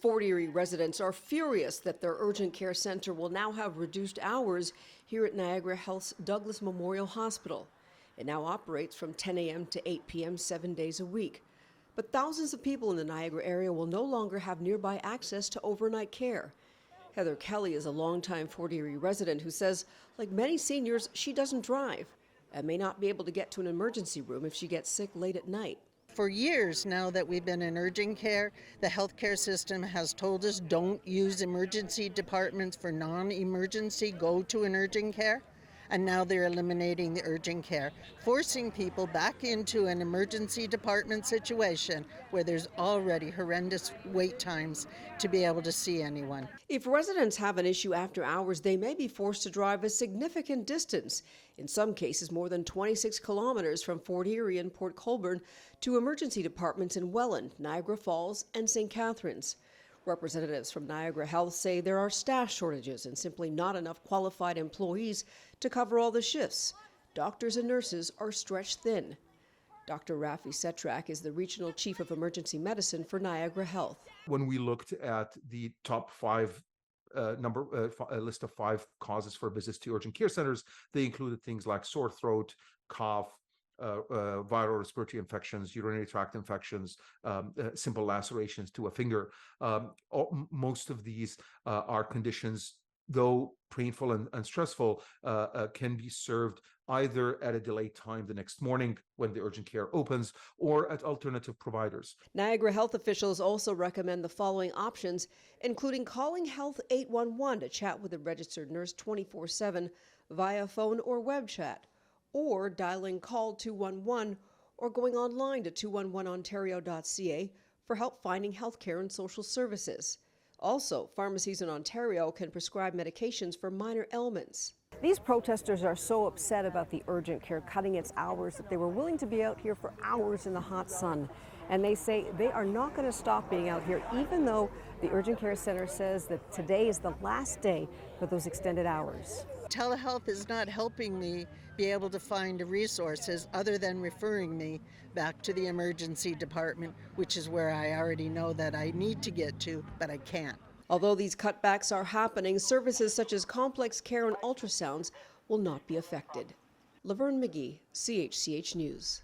Fort Erie residents are furious that their urgent care center will now have reduced hours here at Niagara Health's Douglas Memorial Hospital. It now operates from 10 a.m. to 8 p.m. 7 days a week. But thousands of people in the Niagara area will no longer have nearby access to overnight care. Heather Kelly is a longtime Fort Erie resident who says, like many seniors, she doesn't drive and may not be able to get to an emergency room if she gets sick late at night. For years now that we've been in urgent care, the healthcare system has told us don't use emergency departments for non-emergency, go to an urgent care. And now they're eliminating the urgent care, forcing people back into an emergency department situation where there's already horrendous wait times to be able to see anyone. If residents have an issue after hours, they may be forced to drive a significant distance, in some cases more than 26 kilometers from Fort Erie and Port Colborne to emergency departments in Welland, Niagara Falls, and St. Catharines. Representatives from Niagara Health say there are staff shortages and simply not enough qualified employees to cover all the shifts. Doctors and nurses are stretched thin. Dr. Rafi Setrak is the Regional Chief of Emergency Medicine for Niagara Health. When we looked at the top a list of 5 causes for visits to urgent care centers, they included things like sore throat, cough, viral respiratory infections, urinary tract infections, simple lacerations to a finger. Most of these are conditions, though painful and stressful, can be served either at a delayed time the next morning when the urgent care opens or at alternative providers. Niagara Health officials also recommend the following options, including calling Health 811 to chat with a registered nurse 24/7 via phone or web chat, or dialing call 211 or going online to 211ontario.ca for help finding health care and social services. Also, pharmacies in Ontario can prescribe medications for minor ailments. These protesters are so upset about the urgent care cutting its hours that they were willing to be out here for hours in the hot sun. And they say they are not going to stop being out here, even though the urgent care center says that today is the last day for those extended hours. Telehealth is not helping me be able to find resources other than referring me back to the emergency department, which is where I already know that I need to get to, but I can't. Although these cutbacks are happening, services such as complex care and ultrasounds will not be affected. Laverne McGee, CHCH News.